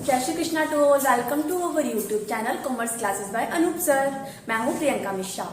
जय Shri Krishna to all, welcome to our YouTube channel commerce classes by Anoop sir. मैं हूं प्रियंका मिश्रा।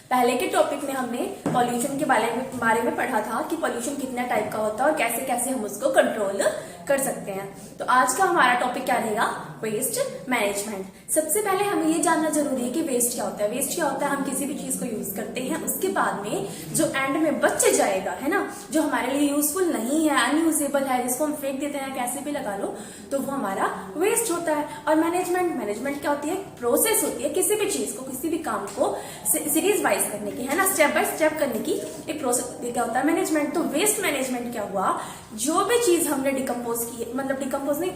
पहले के टॉपिक में हमने पॉल्यूशन के बारे में पढ़ा था कि पॉल्यूशन कितने टाइप का होता है और कैसे कैसे हम उसको कंट्रोल कर सकते हैं। तो आज का हमारा टॉपिक क्या रहेगा? Waste management. सबसे पहले हमें ये जानना जरूरी है कि वेस्ट क्या होता है। वेस्ट क्या होता है? हम किसी भी चीज को यूज करते हैं, उसके बाद में जो एंड में बच जाएगा, है ना, जो हमारे लिए यूजफुल नहीं है, अनयूजेबल है, जिसको हम फेंक देते हैं, कैसे भी लगा लो, तो वो हमारा वेस्ट होता है। और मैनेजमेंट क्या होती है? प्रोसेस होती है किसी भी चीज को, किसी भी काम को सीरीज वाइज करने की, है ना, स्टेप बाय स्टेप करने की एक प्रोसेस होती है। क्या होता है? मैनेजमेंट। तो वेस्ट मैनेजमेंट क्या हुआ? जो भी चीज हमने डिकम्पोज की, मतलब डिकम्पोज नहीं,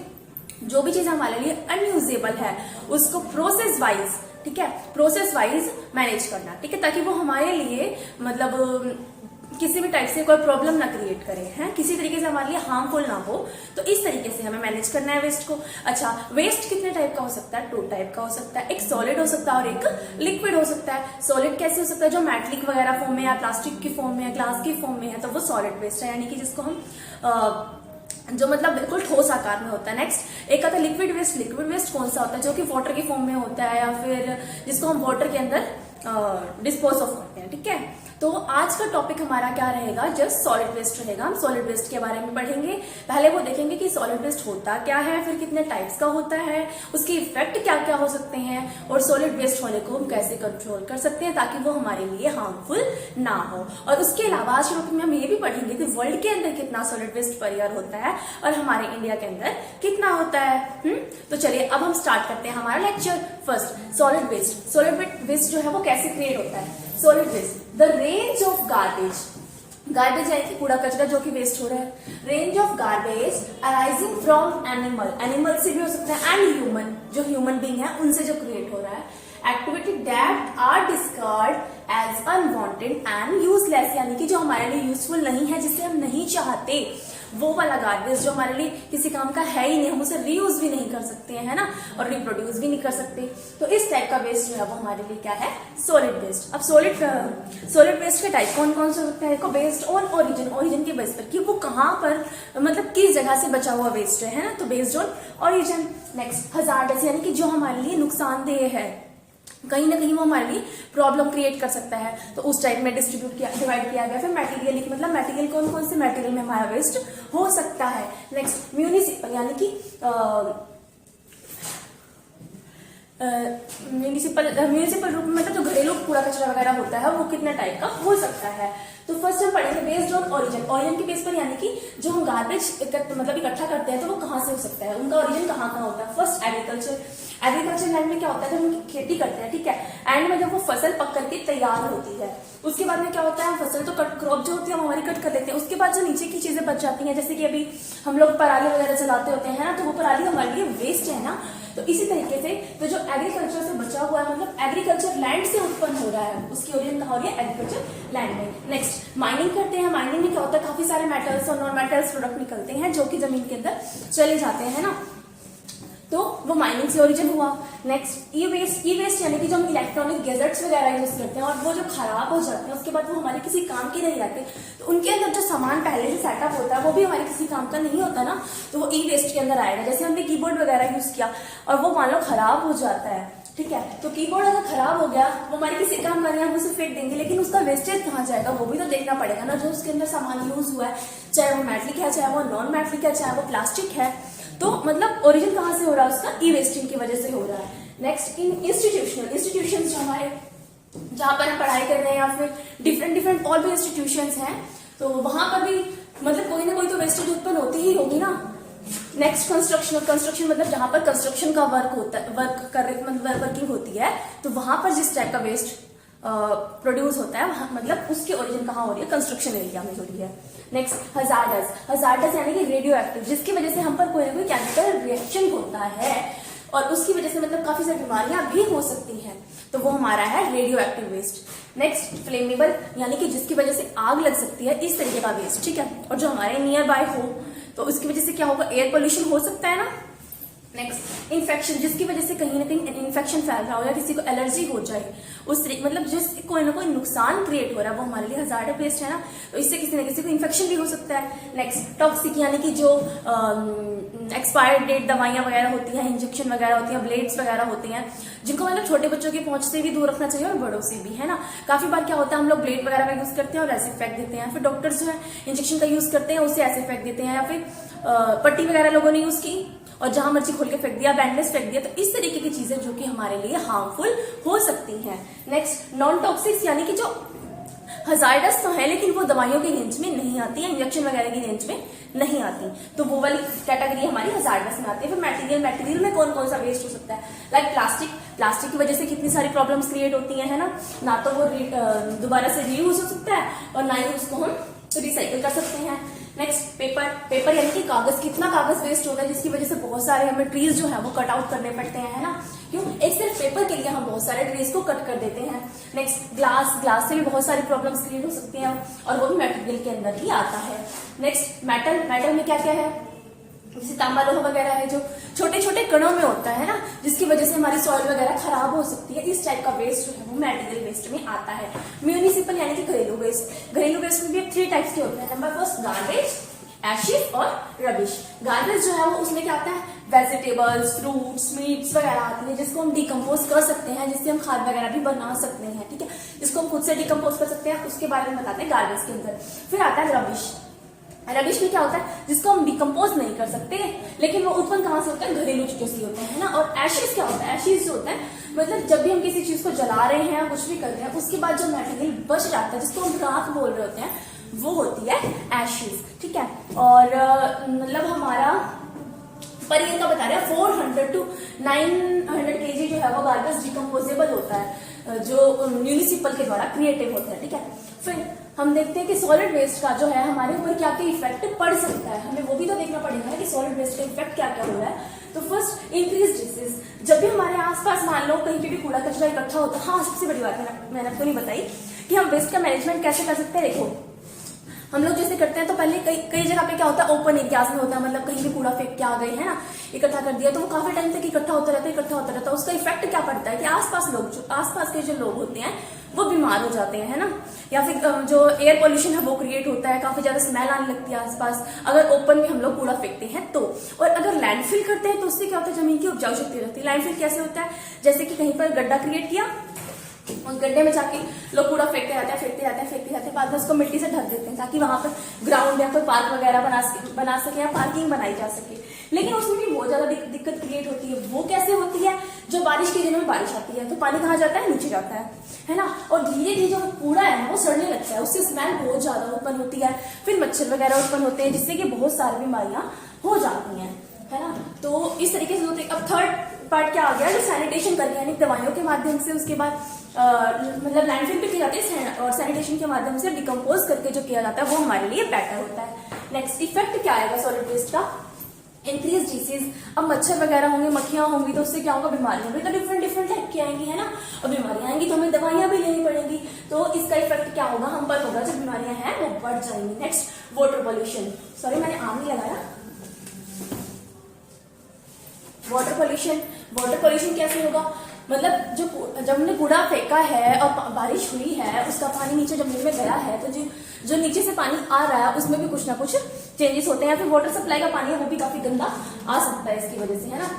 जो भी चीज हमारे लिए अनयूजेबल है उसको प्रोसेस वाइज, ठीक है, प्रोसेस वाइज मैनेज करना, ठीक है, ताकि वो हमारे लिए मतलब किसी भी टाइप से कोई प्रॉब्लम ना क्रिएट करे, हैं, किसी तरीके से हमारे लिए हार्मफुल ना हो। तो इस तरीके से हमें मैनेज करना है वेस्ट को। अच्छा, वेस्ट कितने टाइप का हो सकता है? 2 टाइप का हो सकता है। एक सॉलिड हो सकता है और एक लिक्विड हो सकता है। सॉलिड कैसे हो सकता है? जो मेटलिक वगैरह फॉर्म में या प्लास्टिक की फॉर्म में या ग्लास की फॉर्म में है, तो वो सॉलिड वेस्ट है, यानी कि जिसको हम जो मतलब बिल्कुल ठोस आकार में होता है। नेक्स्ट एक आता है लिक्विड वेस्ट। लिक्विड वेस्ट कौन सा होता है? जो कि वाटर की फॉर्म में होता है या फिर जिसको हम वाटर के अंदर डिस्पोज ऑफ करते हैं, ठीक है। तो आज का टॉपिक हमारा क्या रहेगा? जस्ट सॉलिड वेस्ट रहेगा। हम सॉलिड वेस्ट के बारे में पढ़ेंगे। पहले वो देखेंगे कि सॉलिड वेस्ट होता क्या है, फिर कितने टाइप्स का होता है, उसके इफेक्ट क्या क्या हो सकते हैं, और सॉलिड वेस्ट होने को हम कैसे कंट्रोल कर सकते हैं ताकि वो हमारे लिए हार्मफुल ना हो। और उसके अलावा आज के टॉपिक में हम ये भी पढ़ेंगे कि वर्ल्ड के अंदर कितना सॉलिड वेस्ट पर ईयर होता है और हमारे इंडिया के अंदर कितना होता है। तो चलिए अब हम स्टार्ट करते हैं हमारा lecture. First, solid waste. Solid waste जो है वो कैसे क्रिएट होता है? Solid waste the range of garbage यानी कि कूड़ा कचरा जो कि वेस्ट हो रहा है। Range of garbage arising from animal से भी हो सकता है, एंड ह्यूमन, जो ह्यूमन बीइंग है उनसे जो क्रिएट हो रहा है। Activity that are discard as unwanted and useless, यानी कि जो हमारे लिए यूजफुल नहीं है, जिसे हम नहीं चाहते, वो वाला गार्बेज जो हमारे लिए किसी काम का है ही नहीं, हम उसे रीयूज भी नहीं कर सकते हैं, है ना, और रिप्रोड्यूस भी नहीं कर सकते। तो इस टाइप का वेस्ट जो है वो हमारे लिए क्या है? Solid waste. अब सॉलिड वेस्ट के टाइप कौन कौन से होते हैं? बेस्ड ऑन ओरिजिन के बेस पर, कि वो कहाँ पर, मतलब किस जगह से बचा हुआ वेस्ट है ना, तो based on origin. Next, hazardous, यानी कि जो हमारे लिए नुकसानदेह है, कहीं ना कहीं वो हमारे लिए प्रॉब्लम क्रिएट कर सकता है, तो उस टाइप में डिवाइड किया गया। फिर मटेरियल, मतलब मटेरियल कौन कौन से मटेरियल में हमारा वेस्ट हो सकता है। नेक्स्ट, म्यूनिसिपल, यानी कि म्यूनिसिपल रूप में, मतलब जो घरेलू कूड़ा कचरा वगैरह होता है वो कितना टाइप का हो सकता है। तो फर्स्ट हम पढ़ेंगे बेस्ड ऑन ओरिजिन के बेस पर, यानी कि जो हम गार्बेज मतलब इकट्ठा करते हैं तो वो कहाँ से हो सकता है, उनका ओरिजिन कहाँ होता है। फर्स्ट, एग्रीकल्चर लैंड में क्या होता है? जब हम खेती करते हैं, ठीक है, एंड में जब वो फसल पक करके तैयार होती है, उसके बाद में क्या होता है? हम फसल तो क्रॉप जो होती है हम हमारी कट कर लेते हैं, उसके बाद जो नीचे की चीजें बच जाती हैं, जैसे कि अभी हम लोग पराली वगैरह जलाते होते हैं ना, तो वो पराली हमारे लिए वेस्ट है ना। तो इसी तरीके से तो जो एग्रीकल्चर से बचा हुआ है, मतलब एग्रीकल्चर लैंड से उत्पन्न हो रहा है, उसकी ओरिजिन कहाँ हो रही है? एग्रीकल्चर लैंड में। नेक्स्ट, माइनिंग करते हैं। माइनिंग में क्या होता है? काफी सारे मेटल्स और नॉन मेटल्स प्रोडक्ट निकलते हैं जो कि जमीन के अंदर चले जाते हैं ना, तो वो माइनिंग से ओरिजिन हुआ। नेक्स्ट, ई वेस्ट यानी कि जो हम इलेक्ट्रॉनिक गैजेट्स वगैरह यूज करते हैं और वो जो खराब हो जाते हैं, उसके बाद वो हमारे किसी काम के नहीं रहते, तो उनके अंदर जो सामान पहले से सेटअप होता है वो भी हमारे किसी काम का नहीं होता ना, तो वो ई वेस्ट के अंदर आएगा। जैसे हमने कीबोर्ड वगैरह यूज किया और वो मान लो खराब हो जाता है, ठीक है, तो कीबोर्ड अगर खराब हो गया, वो हमारे किसी काम का नहीं, हम उसे फेंक देंगे, लेकिन उसका वेस्टेज कहाँ जाएगा वो भी तो देखना पड़ेगा ना, जो उसके अंदर सामान यूज हुआ है, चाहे वो मेटलिक है, चाहे वो नॉन मेटलिक है, चाहे वो प्लास्टिक है, तो मतलब ओरिजिन कहाँ से हो रहा है? उसका ई वेस्टिंग की वजह से हो रहा है। नेक्स्ट, इन इंस्टीट्यूशंस जो हमारे, जहां पर हम पढ़ाई कर रहे हैं, या फिर डिफरेंट और भी इंस्टीट्यूशंस हैं, तो वहां पर भी मतलब कोई ना कोई तो वेस्टेज उत्पन्न होती ही होगी ना। नेक्स्ट, कंस्ट्रक्शन मतलब जहां पर कंस्ट्रक्शन का वर्किंग होती है, तो वहां पर जिस टाइप का वेस्ट प्रोड्यूस होता है, मतलब उसकी ओरिजिन कहाँ हो रही है? कंस्ट्रक्शन एरिया में हो रही है। नेक्स्ट, हजार्डस यानी कि रेडियो एक्टिव, जिसकी वजह से हम पर कोई ना कोई केमिकल रिएक्शन होता है और उसकी वजह से मतलब काफी सारी बीमारियां भी हो सकती हैं, तो वो हमारा है radioactive waste. Next, flammable, यानी कि जिसकी वजह से आग लग सकती है, इस तरीके का वेस्ट, ठीक है, और जो हमारे नियर बाय हो, तो उसकी वजह से क्या होगा? एयर पोल्यूशन हो सकता है ना, नेक्स्ट इन्फेक्शन, जिसकी वजह से कहीं ना कहीं इन्फेक्शन फैल रहा हो या किसी को एलर्जी हो जाए, उस मतलब जिस कोई ना कोई नुकसान क्रिएट हो रहा है, वो हमारे लिए हजार्डस वेस्ट है ना, तो इससे किसी न किसी को इन्फेक्शन भी हो सकता है। नेक्स्ट टॉक्सिक, यानी कि जो एक्सपायर्ड डेट दवाइयां वगैरह होती हैं, इंजेक्शन वगैरह होती हैं, ब्लेड्स वगैरह होती हैं, जिनको मतलब छोटे बच्चों की पहुंच से भी दूर रखना चाहिए और बड़ों से भी, है ना। काफी बार क्या होता है, हम लोग ब्लेड वगैरह का यूज करते हैं और ऐसे फेंक देते हैं, फिर डॉक्टर्स जो है इंजेक्शन का यूज करते हैं, उसे ऐसे फेंक देते हैं, या फिर पट्टी वगैरह लोगों ने यूज की और जहां मर्जी खोल के फेंक दिया, बैंडेज फेंक दिया, तो इस तरीके की चीजें जो कि हमारे लिए हार्मफुल हो सकती हैं। नेक्स्ट नॉन टॉक्सिक्स, यानी कि जो हजार्डस तो है लेकिन वो दवाइयों की रेंज में नहीं आती है, इंजेक्शन वगैरह की रेंज में नहीं आती, तो वो वाली कैटेगरी हमारी हजार्डस में आती है। फिर मटेरियल में कौन कौन सा वेस्ट हो सकता है, लाइक प्लास्टिक की वजह से कितनी सारी प्रॉब्लम्स क्रिएट होती है ना, ना तो वो दोबारा से रीयूज हो सकता है और ना ही उसको हम रिसाइकिल कर सकते हैं। नेक्स्ट पेपर यानी कि कागज, कितना कागज वेस्ट होता है, जिसकी वजह से बहुत सारे हमें ट्रीज जो है वो कट आउट करने पड़ते हैं, है ना। क्यों, एक सिर्फ पेपर के लिए हम बहुत सारे ट्रीज को कट कर देते हैं। नेक्स्ट ग्लास से भी बहुत सारी प्रॉब्लम्स क्रिएट हो सकती हैं और वो भी मटेरियल के अंदर ही आता है। नेक्स्ट मेटल में क्या क्या है, जैसे तांबा लोहा वगैरह है, जो छोटे छोटे कणों में होता है ना, जिसकी वजह से हमारी सॉइल वगैरह खराब हो सकती है। इस टाइप का वेस्ट जो है वो मटेरियल वेस्ट में आता है। म्यूनिसिपल यानी कि घरेलू वेस्ट में भी 3 टाइप्स के होते हैं। नंबर फर्स्ट गार्बेज, एशिड और रबिश। गार्बेज जो है वो उसमें क्या आता है, वेजिटेबल्स, फ्रूट्स, मीट्स वगैरह आती है, जिसको हम डिकम्पोज कर सकते हैं, जिससे हम खाद वगैरह भी बना सकते हैं, ठीक है, जिसको हम खुद से डिकम्पोज कर सकते हैं, उसके बारे में बताते हैं गार्बेज के अंदर। फिर आता है रबिश में क्या होता है, जिसको हम डिकम्पोज नहीं कर सकते, लेकिन वो उत्पन्न कहां से होता है, घरेलू चीजों से होते हैं ना। और एशिड क्या होता है, एशिड जो होता है मतलब जब भी हम किसी चीज को जला रहे हैं या कुछ भी कर रहे हैं, उसके बाद जो मटेरियल बच जाता है, जिसको हम राख बोल रहे होते हैं, वो होती है एशिड, ठीक है। और मतलब हमारा पर इनका बता रहे हैं 400 to 900 kg जो है वो गार्बेज डिकम्पोजेबल होता है, जो म्यूनिसिपल के द्वारा क्रिएटिव होता है, ठीक है। फिर हम देखते हैं कि सॉलिड वेस्ट का जो है हमारे ऊपर क्या क्या इफेक्ट पड़ सकता है, हमें वो भी तो देखना पड़ेगा ना कि सॉलिड वेस्ट का इफेक्ट क्या क्या हो रहा है। तो फर्स्ट इंक्रीज डिसीज, जब भी हमारे आसपास मान लो कहीं पे भी कूड़ा कचरा इकट्ठा होता है, हाँ सबसे बड़ी बात है मैंने आपको नहीं बताई कि हम वेस्ट का मैनेजमेंट कैसे कर सकते हैं। देखो हम लोग जैसे करते हैं तो पहले कई जगह पे क्या होता है, ओपन एरियाज में होता है, मतलब कहीं भी कूड़ा फेंक के आ गए है ना, इकट्ठा कर दिया, तो वो काफी टाइम तक इकट्ठा होता रहता है। उसका इफेक्ट क्या पड़ता है कि आसपास के जो लोग होते हैं वो बीमार हो जाते हैं, है ना। या फिर जो एयर पोल्यूशन है वो क्रिएट होता है, काफी ज्यादा स्मेल आने लगती है आसपास, अगर ओपन में हम लोग कूड़ा फेंकते हैं तो। और अगर लैंडफिल करते हैं तो उससे क्या होता है, जमीन की उपजाऊ शक्ति रहती है। लैंडफिल कैसे होता है, जैसे कि कहीं पर गड्ढा क्रिएट किया, उस गड्ढे में जाके लोग कूड़ा फेंकते रहते हैं, बाद में उसको मिट्टी से ढक देते हैं ताकि वहां पर ग्राउंड या कोई पार्क वगैरह बना सके या पार्किंग बनाई जा सके। लेकिन उसमें भी बहुत ज्यादा दिक्कत क्रिएट होती है। वो कैसे होती है, जो बारिश के दिनों में बारिश आती है तो पानी कहाँ जाता है, नीचे जाता है ना। और धीरे धीरे जो कूड़ा है ना वो सड़ने लगता है, उससे स्मेल बहुत ज्यादा उत्पन्न होती है, फिर मच्छर वगैरह उत्पन्न होते हैं, जिससे कि बहुत सारी बीमारियां हो जाती हैं, है ना। तो इस तरीके से होते हैं। अब थर्ड पार्ट क्या आ गया, जो सैनिटेशन करके यानी दवाइयों के माध्यम से, उसके बाद मतलब लैंडफिल पे किया जाता है और सैनिटेशन के माध्यम से डिकम्पोज करके जो किया जाता है वो हमारे लिए बेटर होता है। नेक्स्ट इफेक्ट क्या आएगा सॉलिड वेस्ट का, इंक्रीज डिसीज। अब मच्छर वगैरह होंगे, मक्खियां होंगी, तो उससे क्या होगा, बीमारियां भी तो डिफरेंट टाइप की आएंगी, है ना। और बीमारियां आएंगी तो हमें दवाइयां भी लेनी पड़ेंगी, तो इसका इफेक्ट क्या होगा, हम पर होगा, जो बीमारियां हैं वो बढ़ जाएंगी। नेक्स्ट वाटर पॉल्यूशन, सॉरी मैंने आम नहीं लगाया। वाटर पोल्यूशन कैसे होगा, मतलब जब हमने कूड़ा फेंका है और बारिश हुई है, उसका पानी नीचे जमीन में गया है, तो जो नीचे से पानी आ रहा है उसमें भी कुछ ना कुछ चेंजेस होते हैं, या फिर वाटर सप्लाई का पानी है वो भी काफी गंदा आ सकता है इसकी वजह से, है ना।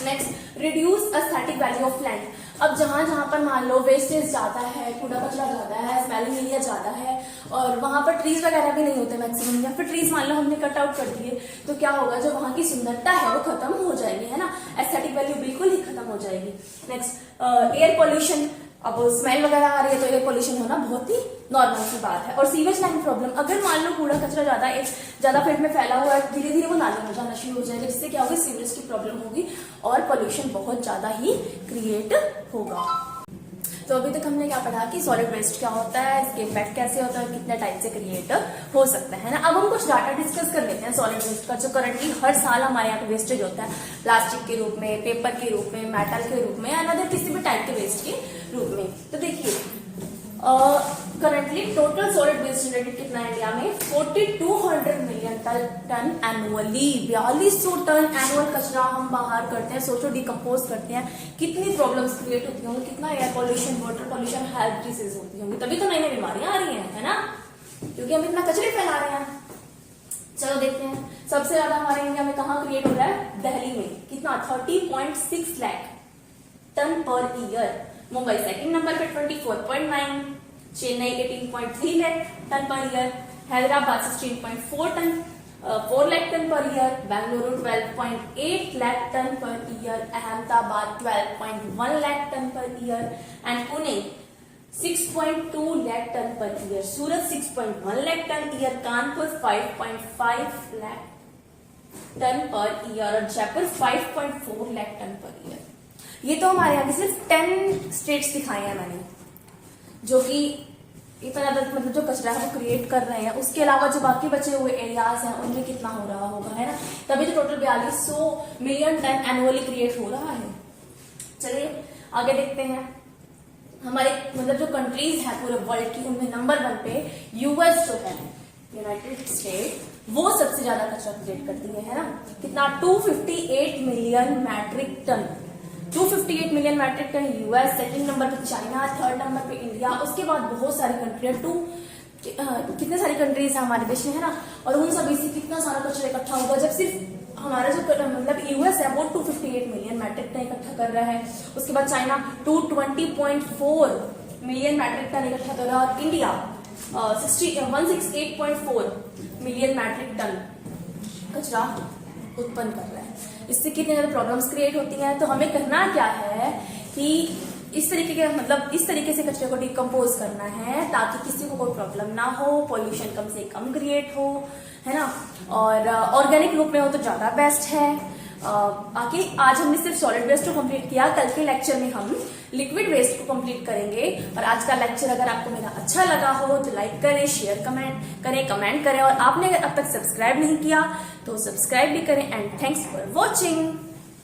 Next reduce aesthetic value of land. अब जहां पर मान लो वेस्टेज जाता है, कूड़ा कचरा जाता है, स्मेलिंग एरिया जाता है और वहां पर ट्रीज वगैरह भी नहीं होते मैक्सिमम, या फिर ट्रीज मान लो हमने कट आउट कर दिए, तो क्या होगा, जो वहां की सुंदरता है वो खत्म हो जाएगी, है ना। एस्थेटिक वैल्यू बिल्कुल ही खत्म हो जाएगी। नेक्स्ट एयर पोल्यूशन, अब स्मेल वगैरह आ रही है तो एयर पोल्यूशन होना बहुत ही नॉर्मल सी बात है। और सीवेज लाइन प्रॉब्लम, अगर मान लो कूड़ा कचरा ज्यादा पेट में फैला हुआ है, धीरे धीरे वो नाले में जाना शुरू हो जाएगा, जिससे क्या होगी, सीवेज की प्रॉब्लम होगी और पोल्यूशन बहुत ज्यादा ही क्रिएट होगा। तो अभी तक हमने क्या पढ़ा कि सॉलिड वेस्ट क्या होता है, इसके इफेक्ट कैसे होता है, कितने टाइप से क्रिएट हो सकता है ना। अब हम कुछ डाटा डिस्कस कर लेते हैं सॉलिड वेस्ट का, जो करंटली हर साल हमारे यहाँ पे वेस्टेज होता है, प्लास्टिक के रूप में, पेपर के रूप में, मेटल के रूप में, या अदर किसी भी टाइप के वेस्ट के रूप में। तो देखिए currently total solid waste generated कितना है इंडिया में 4200 million ton annually. 4200 ton annual कचरा हम बाहर करते हैं, सोचो डिकम्पोज करते हैं, कितनी प्रॉब्लम्स क्रिएट होती होंगी, कितना air pollution, water pollution, health disease होती होंगी, तभी तो नई नई बीमारियां आ रही हैं, है ना, क्योंकि हम इतना कचरे फैला रहे हैं। चलो देखते हैं सबसे ज्यादा हमारे इंडिया में कहाँ क्रिएट हो रहा है, दिल्ली में, कितना 30.6 lakh tonne per year. Mumbai second number पे 24.9, Chennai 18.3 lakh tonne per year, Hyderabad 4 lakh tonne per year, Bengaluru 12.8 lakh tonne per year, Ahmedabad 12.1 lakh tonne per year and Pune 6.2 lakh tonne per year, Surat 6.1 lakh tonne year, Kanpur 5.5 lakh tonne per year और Jaipur 5.4 lakh tonne per year. ये तो हमारे यहाँ की सिर्फ 10 स्टेट्स दिखाए हैं मैंने, जो कि इतना ज्यादा मतलब जो कचरा है वो क्रिएट कर रहे हैं। उसके अलावा जो बाकी बचे हुए एरियाज हैं उनमें कितना हो रहा होगा, है ना, तभी तो total 4200 million ton annually create हो रहा है। चलिए आगे देखते हैं, हमारे मतलब जो कंट्रीज है पूरे वर्ल्ड की, उनमें नंबर 1 पे यूएस जो है, यूनाइटेड स्टेट, वो सबसे ज्यादा कचरा क्रिएट करती है ना, कितना 258 million metric ton, 258 million metric ton US, second number पे चाइना, थर्ड नंबर पे इंडिया, उसके बाद बहुत सारी कंट्रियां, कितने सारी कंट्रीज है हमारे देश में, है ना, और उन सभी से कितना सारा कचरा इकट्ठा होगा, जब सिर्फ हमारा जो मतलब यूएस है वो 258 मिलियन मैट्रिक टन इकट्ठा कर रहा है, उसके बाद चाइना 220.4 मिलियन मैट्रिक टन इकट्ठा कर रहा है, और इंडिया 168.4 मिलियन मैट्रिक टन कचरा उत्पन्न कर रहा है। इससे कितनी ज्यादा प्रॉब्लम्स क्रिएट होती हैं। तो हमें करना क्या है कि इस तरीके के मतलब इस तरीके से कचरे को डिकम्पोज करना है ताकि किसी को कोई प्रॉब्लम ना हो, पॉल्यूशन कम से कम क्रिएट हो, है ना, और ऑर्गेनिक रूप में हो तो ज्यादा बेस्ट है। आगे आज हमने सिर्फ सॉलिड वेस्ट को कंप्लीट किया, कल के लेक्चर में हम लिक्विड वेस्ट को कंप्लीट करेंगे। और आज का लेक्चर अगर आपको मेरा अच्छा लगा हो तो लाइक करें, शेयर कमेंट करें, और आपने अगर अब तक सब्सक्राइब नहीं किया तो सब्सक्राइब भी करें। And thanks for watching.